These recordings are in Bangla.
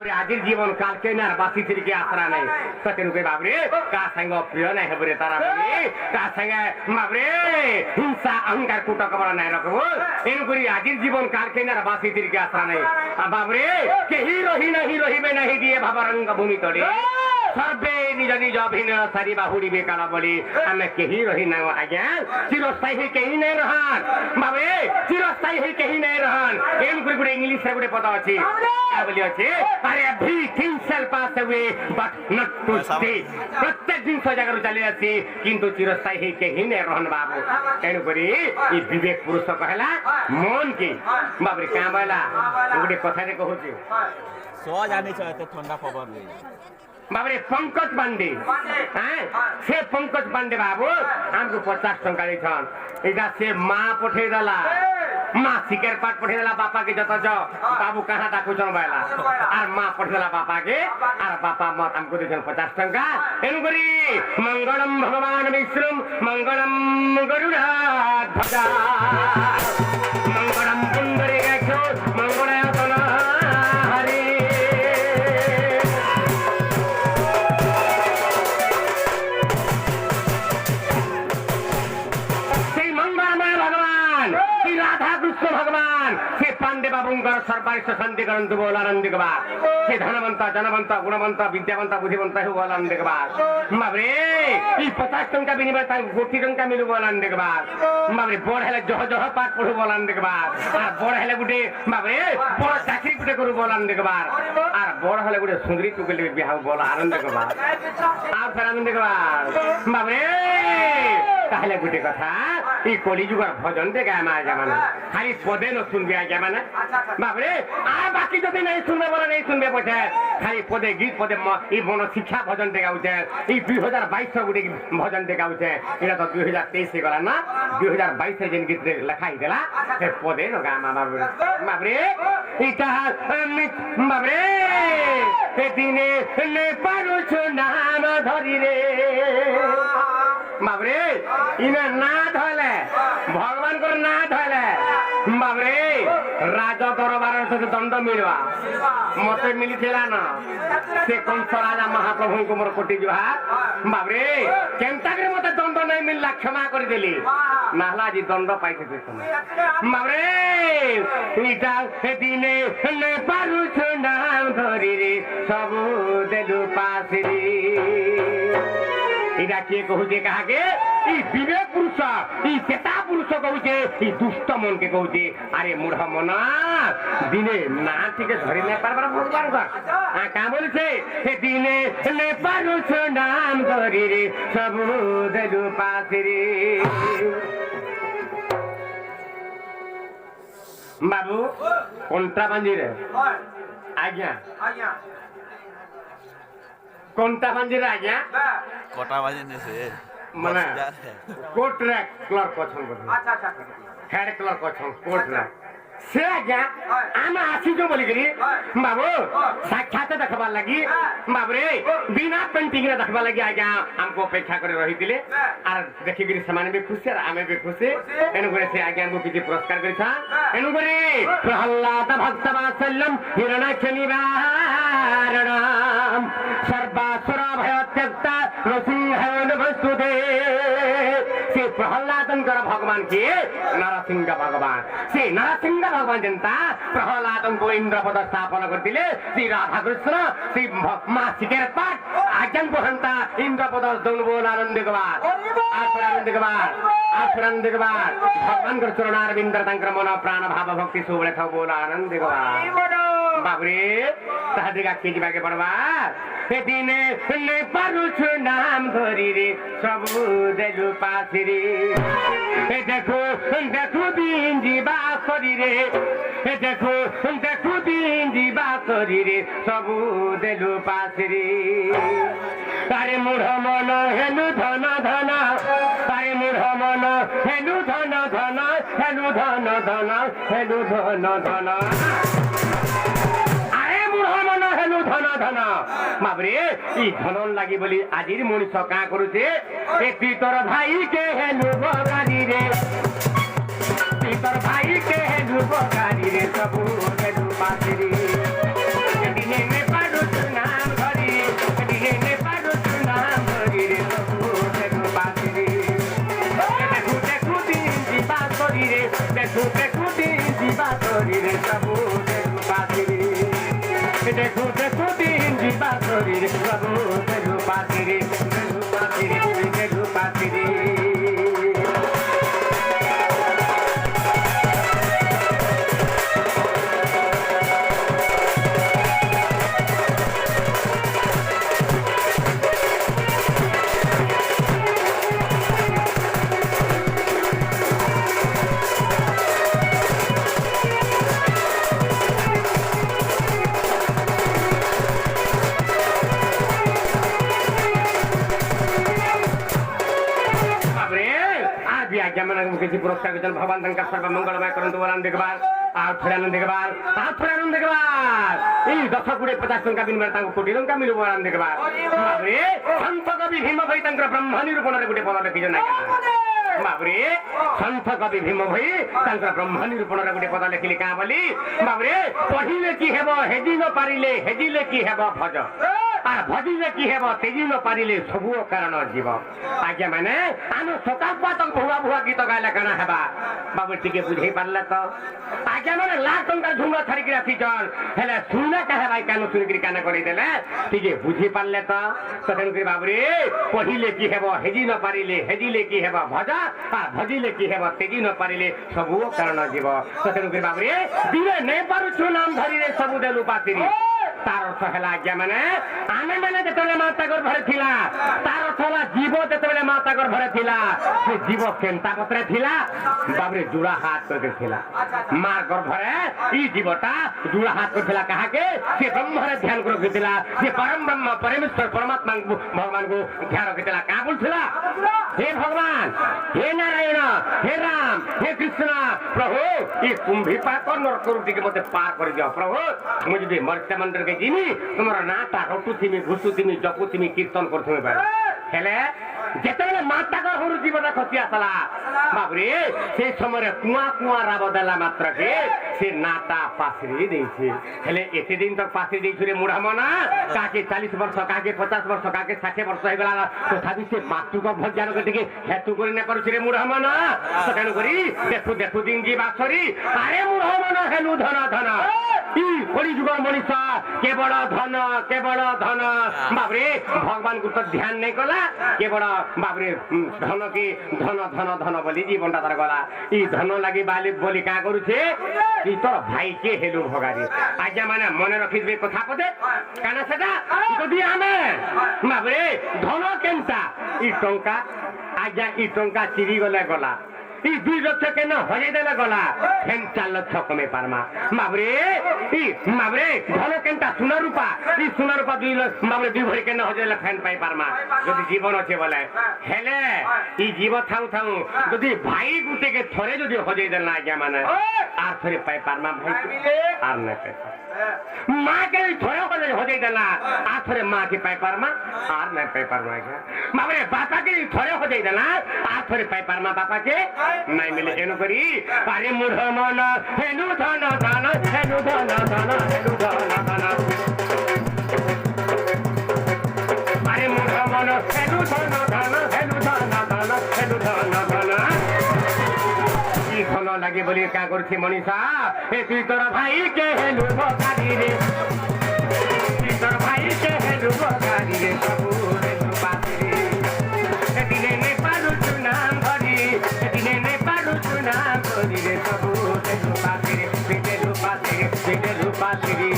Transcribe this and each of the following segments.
আজির জীবন কালকে না বাসি থেকে আশ্রা নাই সতেনুকে বাবরে কা সাঙ্গ প্রিয় নাই হেবরে তারা বলি কা সাঙ্গে বাবরে হিংসা অহংকার কুটক বড় নাই রকম এনুকরি আজির জীবন কালকে না বাসি থেকে আশ্রা নাই বাবরে কেহি রহিবে নাহি দিয়ে ভাবরঙ্গ ভূমি তলে সর্বে নিজ নিজ অভিনয় সারি বাহুড়িবে কালা বলি আমি কেহি রহি না আজ্ঞা চিরস্থায়ী কেহি নাই রহান বাবরে চিরস্থায়ী কেহি নাই রহান এনুকরি গুড়ে ইংলিশ রে গুড়ে পদ আছে বলি আছে আরে V things shall pass away but not to stay প্রত্যেক জিনিস জায়গায় চালি আছে কিন্তু চিরস্থায়ী কেহি নাই রহন বাবু এনুকরি এই বিবেক পুরুষ কহলা মন কি বাবরে কা বলা গুড়ে কথা রে কହୁଛି সহজ জানিছ এত ঠান্ডা খবর নেই বাবরে পঙ্কজ পান্ডে হ্যাঁ সে পঙ্কজ পান্ডে বাবু আমাকে 50 টাকা দিছন এটা সে মা পঠেই দেলা মা শিকার পাট পঠেই দেলা বাপাকে যত যাও বাবু কাহা ডাকুছন বাইলা আর মা পঠেই দেলা বাপাকে আর বাপা মত আমাকে দিছন 50 টাকা এনু করি মঙ্গলম ভগবান বিষ্ণু মঙ্গলম গরুড়ধ্বজ মঙ্গলম পুণ্ডরীকাক্ষ মঙ্গলায়তন হরি রাধা কৃষ্ণ ভগবান সে পান্ডে বাবুঙ্কর সর্বারিষ্ট শান্তি করন্তু বল আনন্দিক বাদ সে ধনবন্ত জনবন্ত গুণবন্ত বিদ্যাবন্ত বুদ্ধিবন্ত হু বল আনন্দিক বাদ বাবরে এই 50 টাকা বিনিময় তাই 1 টাকা মিলু বল আনন্দিক বাদ বাবরে বড় হেলে জহ জহ পাঠ পড়ু বল আনন্দিক বাদ আর বড় হেলে গুটে বাবরে বড় চাকরি গুটে করু বল আনন্দিক বাদ আর বড় হেলে গুটে সুন্দরী টুকলি বিবাহ বল আনন্দিক বাদ আর ফের আনন্দিক বাদ বাবরে তাহলে গুটে কথা এই কলিযুগর ভজন দেখে আমার জামানা খালি পদে ন শুনবে জামানা বাবরে আর বাকি যদি নাই শুনবে বলে নেই শুনবে পথে খালি পদে গীত পদে এই মন শিক্ষা ভজন দেখাউছে এই 2022 গুটি ভজন দেখাউছে এটা তো 2023 গলা না 2022 যেন গীত লেখা হইলা সে পদে ন গামা বাবরে বাবরে এটা বাবরে দিনে নে পারুছ নাম ধরি রে বাবরে ইনা না ধলে ভগবান কর না ধলে বাবরে রাজ দরবারের সাথে দণ্ড মিলবা মতে মিলিছিলা না সে কংস রাজা মহাপ্রভুଙ୍କୁ মোর কোটি জুহার বাবরে কেনতা করে মতে দণ্ড নাই মিললা ক্ষমা করে দিলি নাহলে আজ দণ্ড পাইতে বাবরে ইটা দিনে নে পারুছ নাম ধরি রে সবু দেলু পাসরি এটা কে কହୁছে কাহাকে এই বিবেক পুরুষ এই চেতা পুরুষ কହୁছে এই দুষ্ট মনকে কହୁছে আরে মূঢ় মনা দিনে না থেকে ধরে না পারবার ভগবান কা বলছে সে দিনে নে পারুছ নাম ধরি রে সবু দেলু পাসরি বাবু কোনটা বাঁধি রে আজ্ঞা আজ্ঞা কোনটা বাঁধি রে আজ্ঞা কটা বাজে নেছে মানে কোট রে ক্লার্ক পছন্দ করে আচ্ছা আচ্ছা হেড ক্লার্ক পছন্দ কোট রে সে আজ্ঞা আমি আসিছো বলি করি বাবু সাক্ষাৎ দেখবার লাগি বাবরে বিনা পেন্টিং রে দেখবার লাগি আজ্ঞা আমকো অপেক্ষা করে রহিতিলে আর দেখি গরি সমানে भी खुश আর আমি भी खुश এনু করে সে আজ্ঞা আমকো কিছু পুরস্কার করিছা এনু করে প্রহ্লাদ ভক্ত বাৎসল্যম হিরণ্যাক্ষ নিবারণম সর্বাসুর ভয় ত্যক্তা নৃসিংহ বস্তুতে সে প্রহ্লাদঙ্কর ভগবান কে নরসিংহ ভগবান সে নরসিংহ ভগবান जनता प्रहलादଙ୍କୁ इंद्रपद स्थापन करथिले श्री राधा कृष्ण श्री मा शिकर पाठ आज्ञाଙ୍କୁ हंता इंद्रपद दौन बोल आनंद गवार आनंद गवार भगवान कर चरणार बिंदर तंकर मन प्राण भाव भक्ति सुबले था बोल आनंद गवार बाबरे तादिगा के जिबाके पड़वा हे दिने ने पारुछ नाम धरि रे सब देलु पासिरे हे देखो दिन जीवा करी रे हे देखो दिन जीवा करी रे सब देलु पासिरे तारे मूढ़ मन हेलु धन धन तारे मूढ़ मन हेलु धन धन हेलु धन धन हेलु धन धन हेलु धन धन बाबरे ई धनन लागि बोली आजिर मनुष्य का करूचे ए पितर भाई के हेलु बगारी रे पितर भाई के हेलु बगारी रे सबु हेलु पासिरी दिने में দেখু দেখু দিন ଯିବା ଶରୀରେ ପ୍ରଭୁ ତେରୁ ପାତିରେ ତେରୁ ପାତିରେ किसी पुरस्कार के भगवान तंका सर्व मंगलमय करंतु वरान देखबार आ थोड़ा आनंद देखबार ई 10 गुड़े 50 टंका बिनबार तांको कोटी टंका मिलु वरान देखबार बाबरे संत कवि भीम भई तंकर ब्रह्म निरूपण रे गुटे पद लिखि जना बाबरे संत कवि भीम भई तंकर ब्रह्म निरूपण रे गुटे पद लिखिले का बोली बाबरे पढिले की हेबो हेजी न पारिले हेजिले की हेबो भज आ भजिले की हेबो तेजी न पारिले सबु कारण जीव आज्ञा माने आनो सकाळ पातक भुआ भुआ गीत गायला कना हेबा बाबू टिके बुझै पारला त आज्ञा माने लाख टंका झुंगा छाड़ी के राखी चल हेले सुना कहे भाई कानो सुनि करी काना करै देले टिके बुझि पारले त तखन के बाबू रे पढिले की हेबो हेजी न पारिले हेजिले की हेबो भज आ भजिले की हेबो तेजी न पारिले सबु कारण जीव तखन के बाबू रे दिने नै पारु छु नाम धरि रे सबु देलु पातिरी तार अर्थ है आज्ञा माने आने मैंने जिते माता गर्भरे थिला तार अर्थ है जीव जिते माता गर्भरे थिला से जीव केन्ता पत्रे थिला बाबरे जुड़ा हाथ करके थिला मां गर्भरे ई जीवटा जुड़ा हाथ कर थिला कहा के से ब्रह्म रे ध्यान कर थिला से परम ब्रह्म परमेश्वर परमात्मा भगवान को ध्यान कर थिला का बोल थिला हे भगवान हे नारायण हे राम हे कृष्ण प्रभु ई कुंभी पाक नरक रुटी के मते पार कर दियो प्रभु मुझे भी मर्त्य मंदिर के जिमी तुमरा नाटा रटु थिमी घुसु थिमी जपु थिमी कीर्तन करथुमे बारे हेले जेतेले माता का हरु जीवन खसी आसला बाबरे से समय कुआ कुआ राब देला मात्र के से नाटा पासरी देछि हेले एते दिन तक पासरी देछि रे मुढा मना काके 40 वर्ष काके 50 वर्ष काके 60 वर्ष हे गला तथापि से मातृ को भज्ञान के टिके हेतु करि न परछि रे मुढा मना सकान करी देखु देखु दिन जीवा सरी अरे मुढा मना हेलु धन धन ई कली जुग मनीषा केवल धन बाबरे भगवान को तो ध्यान नहीं कला केवल बाबरे धन की धन धन धन बोली जीवन तार गला ई धन लगी बाली बोली का करू छे ई तोर भाई के हेलु भगारी आज्ञा माने मने रखि दे कथा पदे काना सेटा जदी आमे बाबरे धन केनता ई टंका आज्ञा ई टंका चिरी गला गला ई 2 लक्ष के न हजे देला गला फेन 4 लक्ष कमे पारमा माबरे धन केनता सोना रूपा ई सोना रूपा 2 लक्ष माबरे 2 भरी के न हजे देला फेन पाई पारमा जदी जीवन अछि बोले हेले ई जीव थाउ थाउ जदी भाई गुटे के थरे जदी हजे देला आज्ञा माने आर थरे पाई पारमा भाई आर न पे मां के थरे हजे देला आर थरे मां के पाई पारमा आर न पाई पारमा आज्ञा माबरे बापा के थरे हजे देला आर थरे पाई पारमा बापा के नहीं मिले एनु करी अरे मुढ मन हेनु धन धन हेनु धन धन हेनु धन धन अरे मुढ मन हेनु धन धन हेनु धन धन हेनु धन धन ई धन लागे बोली का करछि मनीषा ए तुई तोर भाई के हेनु भगारी रे तुई तोर भाई के हेनु भगारी रे सबु हेनु पाती रे दिने ने पालु नाम भरी दिने पालु नाम भरी रे सबु हेनु पाती रे हेनु पाती रे हेनु पाती रे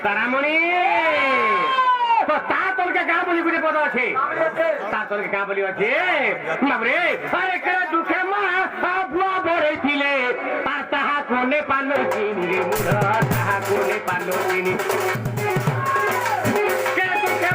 तारामणि तो तातल के गां बोली गुटे पद अछि तातल के गां बोली अछि बाबरे अरे के दुखे मा बुआ भरै थिले आर ताहा कोने पालो चिनी रे मुढा ताहा कोने पालो चिनी के दुखे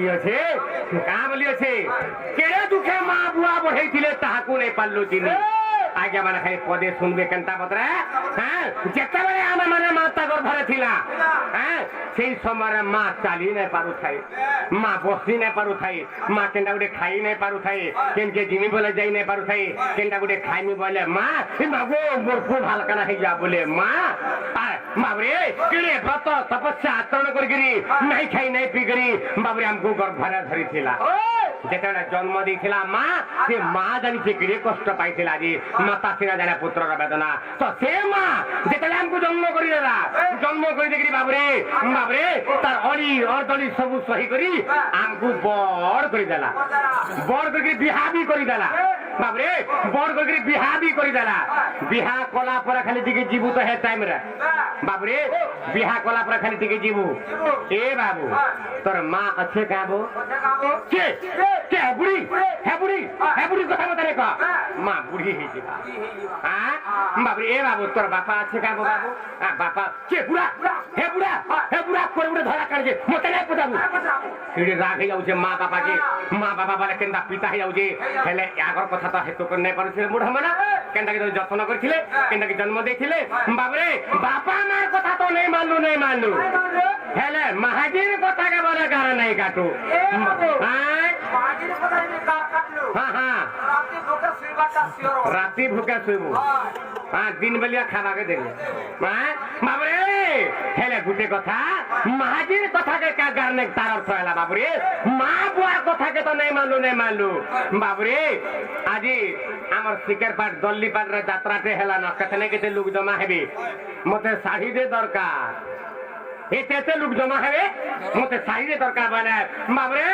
বলি আছে কাঁ বলি আছে কেড়ে দুঃখে মা বুয়া বঢ়েইছিলে তাহাকু নেই পারলু চিনি আজ্ঞা মানে খালি পদে শুনবে কেনটা পত্রে হ্যাঁ যেତେବେଳେ ଆମେ ମାନେ ମା ତାଙ୍କର ଘରେ ଥିଲା হ্যাঁ সেই সময় মা চালি নাই পারুথাই মা বসি নাই পারুথাই মা কেনটা গোটে খাই নাই পারুথাই কেনকে জিমি বলে যাই নাই পারুথাই কেনটা গোটে খাইমি বলে মা মাগো মোর খুব হালকানা হয়ে যা বলে মা বাবরে কেড়ে ব্রত তপস্যা আচরণ করিকি নাই খাই নাই পিকরি বাবরে আমকু গর্ভরে ধরিଥିଲା যেତେବେଳେ জন্ম ଦେଇଥିଲା মা সে মা জানিছে কেড়ে কষ্ট পাইଥିଲା যে মাতা সিনা জানে পুত্রর বেদনা তো সে মা যেତେବେଳେ আমকু জন্ম করিদেলা জন্ম করে দেখি বাবরে বাবরে তার অলি অর্দলি সবু সহি করি আমকু বড় করিদেলা বড় করি বিহা বি করিদেলা বাবরে বড় করি বিহা বি করিদেলা বিহা কলা পরে খালি দিকে জীবু তো হে টাইম রে বাবরে বিহা কলা পরে খালি দিকে জীবু এ বাবু তোর মা আছে কাবো কে কে বুড়ি হে বুড়ি কথা মতো রেখ মা বুড়ি হয়েছে হ্যাঁ বাবরে এ বাবু তোর বাপা আছে কাবো বাবু বাপা কে বুড়া হে বুড়া করে উঠে ধরা কাটছে মতে নাই পচাবু সেটি রাগ হয়ে যাচ্ছে মা বাপা বলে কেনটা পিতা হয়ে যাচ্ছে হেলে আগর কথা তো হেতু করে নাই পারুছিলে বুড়া মানে কেনটাকে যত্ন করেছিলে কেনটাকে জন্ম দিয়েছিলে বাবরে বাপা মার কথা তো নেই মানলু হেলে মাহাজির কথাকে বলে গাড়া নাই কাটু রাতি ভুকে শুইব দিন বেলিয়া খাবাকে দেবে বাবরে হেলে গুটে কথা মাহাজির কথাকে গার নেই তার অর্থ হেলা বাবরে মা বুয়ার কথাকে তো নেই মানলু বাবরে আজি আমার শিকার পাট দল্লি পাটরে যাত্রাতে হেলা না কেতে কেতে লোক জমা হেবি মতে শাড়ি দে দরকার এতে লোক জমা হবে মতে শাড়ি দরকার মানে বাবরে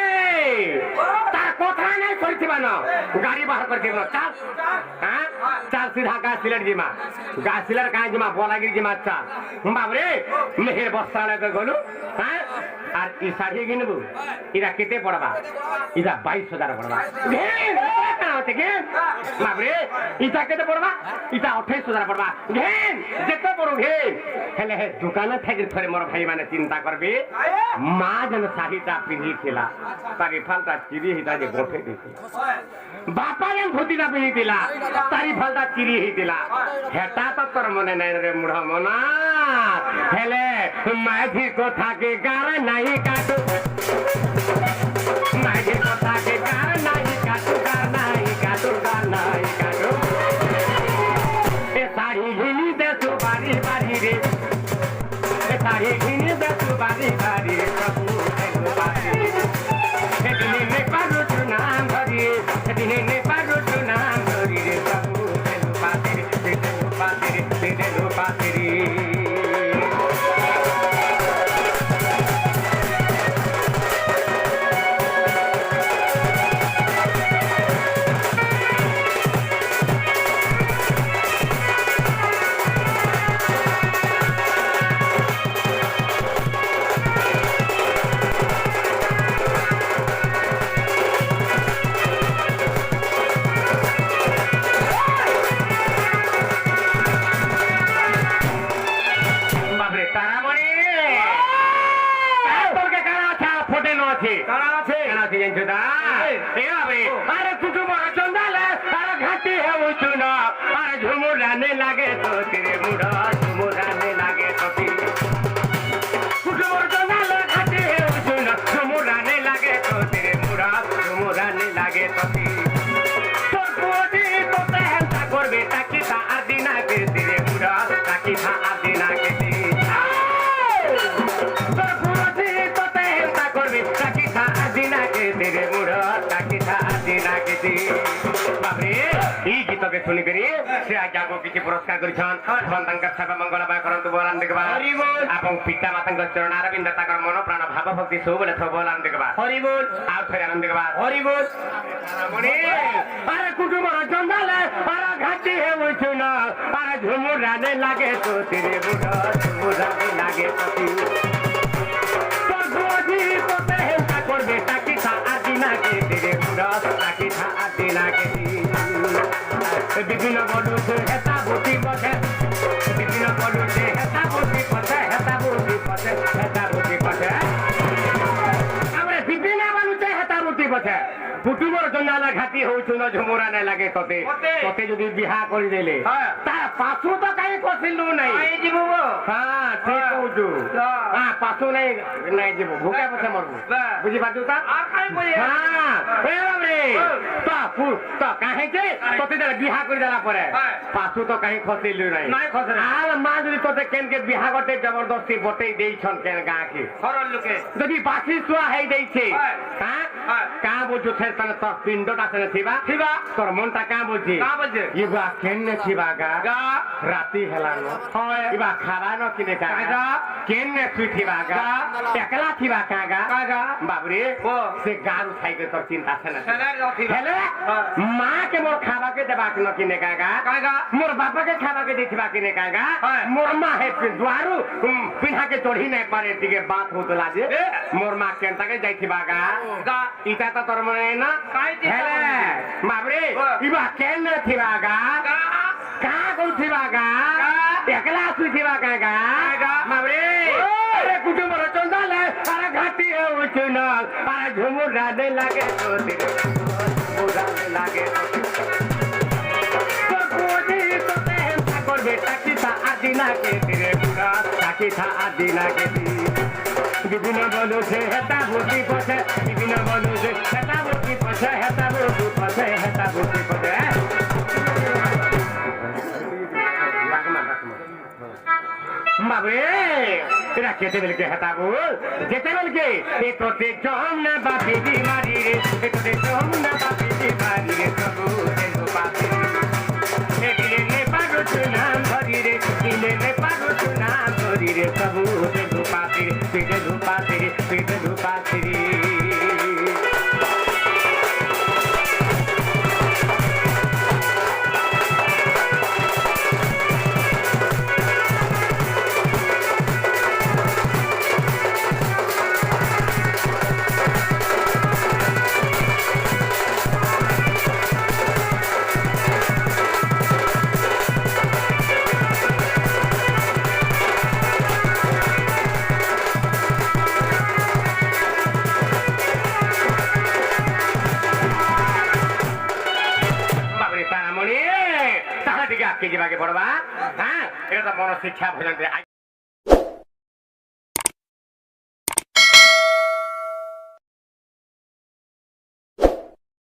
তার কথা নাই করিবা না গাড়ি বাহার করে দিব চাল হ্যাঁ চাল সিধা গা সিলেট জিমা গা সিলেট কাঁ জিমা বলাগিরি জিমা চাল বাবরে মেহের বস্ত্রালয় গলু হ্যাঁ আর ই শাড়ি কিনবু ইরা কেতে পড়বা ইরা 22,000 পড়বা বাবরে ইটা কেতে পড়বা ইটা 28,000 পড়বা ঘেন যেতে পড়ু ঘেন হেলে হে দোকানে থেকে থরে মোর ভাই মানে চিন্তা করবে মা যেন শাড়িটা পিঁধিছিলা তারি ফালটা চিরি হিটা যে গোঠে দিয়েছিল বাপা যেন ধুতিটা পিঁধিছিলা তারি ফালটা চিরি হইছিলা হেটা তো তোর মনে নাই রে মুঢ় মনা হেলে মাঝি কথাকে গার নাই কাটু মাঝি কথাকে গার নাই কাটু গার নাই কাটু এ শাড়ি ঘিনি দেশু বাড়ি রে শাড়ি ঘিনি দেশু বাড়ি রে প্রভু সেদিনে নে পারু নাম ধরি সেদিনে নে পারু নাম ধরি রে প্রভু পাতিরি লাগে তো তেরে মুড়া ঝুমুরানে লাগে তো ঝুমুরানে লাগে তো তেরে মুড়া ঝুমুরানে লাগে তো করবে তাকি তা আদিনা কে তেরে মুড়া তাকি তা আদিনা কে করবে তাকি তা আদিনা কে তেরে মুড়া তাকি তা আদিনা কে বাবরে এই গীতকে শুনি করি সে আজ্ঞাকে কিছু পুরস্কার করেছেন সন্তানকার সেবা মঙ্গলময় করন্তু বলান দেখবা এবং পিতা মাতাঙ্কর চরণ আরবিন্দ তাকর মন প্রাণ ভাব ভক্তি সবলে সব বলান দেখবা হরি বল আর ফের আনন্দ দেখবা হরি বল মনে আরে কুটুমর জঙ্গলে আরে ঘাটি হে হইছো না আরে ঝুমুরানে লাগে তো তেরে বুড়া ঝুমুরানে লাগে তো তোর গোজি তো তেহা করবে তাকি তা আদিনা কে তেরে বুড়া তাকি তা আদিনা কে বিভিন্ন বলুতে হেতা বুটি বসে বিভিন্ন বলুতে হেতা বুটি বসে আমরা বিভিন্ন নালা ঘাটি হଉଛୁ ন ঝুমুରା ନାଇଁ ଲାଗେ ତତେ ମତେ? ତତେ ଯଦି ବିହା କରିଦେଲେ ହଁ। ତା ପାଶୁ ତ କାହିଁ କସିଲୁ ନାଇଁ କାଇଁ ଯିବୁ ବୋ? ହଁ ଠିକ ହଁ। କହୁଛୁ ହଁ। ହଁ ପାଶୁ ନାଇଁ ନାଇଁ ଯିବୁ ଭୋକେ ପଛେ ମରବୁ ବାସ୍। ବୁଝିପାରୁଛୁ ତା আর কাই বলি ହଁ ଏ ବାବରେ ତ କାହିଁ ଯେ ତତେ ଦେଲେ ବିହା କରିଦେଲା ପରେ ହଁ। ପାଶୁ ତ କାହିଁ ଖସିଲୁ ନାଇଁ ନାଇଁ ଖସିଲି। আর মা যদি তোতে কেনকে বিহা করতে জবরদস্তি বটেই দেইছন কেন গাঁকে ঘরের লোকে যদি বাসি শুয়া হয়ে দেইছে হয়। হ্যাঁ হয়। কাঁ বলছো সে তাহলে তোর পিণ্ডটা সেনে থিবা থিবা। তোর মনটা কাঁ বলছি কাঁ বলছে? ইবা কেনে থিবা গা গা রাতি হেলানো হয়। ইবা খাবা ন কিনে গা। কাগা কেনে তুই থিবা গা গা। একলা থিবা কাগা কাগা। বাবরে ও। সে গারু খাইবে তোর চিন্তা সেনে সেনে যাও থিবা। হেলে হয়। মা কে মোর খাবাকে দেবা ন কিনে কাগা কাগা। মোর বাপাকে খাবাকে দেখিবা কিনে কাগা হয়। মোর মা হে দ্বারু পিন্হাকে চढ़ी নাই পারে টিকে বাত হতলা যে এ। মোর মা কেনতাকে যাইथिবা গা গা। ইটা তো তোর মনে না কাই দিতা হেলে বলি? বাবরে ও। ইবা কেন থিবা গা গা। কা কইथिবা গা গা। একলা সুইथिবা কা গা গা। বাবরে ও। আরে কুটুমর চন্দালে আরে ঘাটি হউছ না আরে ঝুমুর রাধে লাগে তোতে ঝুমুর রাধে লাগে তো কোজি তোতে হেমতা করবে তাকি থা আদিনা কে তেরে পুরা তাকি থা আদিনা কে বিভিন্ন বলু সে হেতা বুদ্ধি পছে বিভিন্ন বলু সে হেতা বুদ্ধি পছে হেতা বুদ্ধি পছে হেতা বুদ্ধি পছে বাবরে এরা কেটে বেলকে হেতা বল যেতে বেলকে এ তোতে চম না বাপি বিমারি রে এ তোতে চম না বাপি বিমারি রে সবু রে বাপি এ দিলে নে পাগো নাম ধরি রে দিলে নে পাগো নাম ধরি রে সবু রে বাপি রে ধুপাতি রে ধুপাতি রে বাবরে তারামণি তাহলে দিকে আটকে যাবাকে পড়বা হ্যাঁ এটা তো মন শিক্ষা ভোজন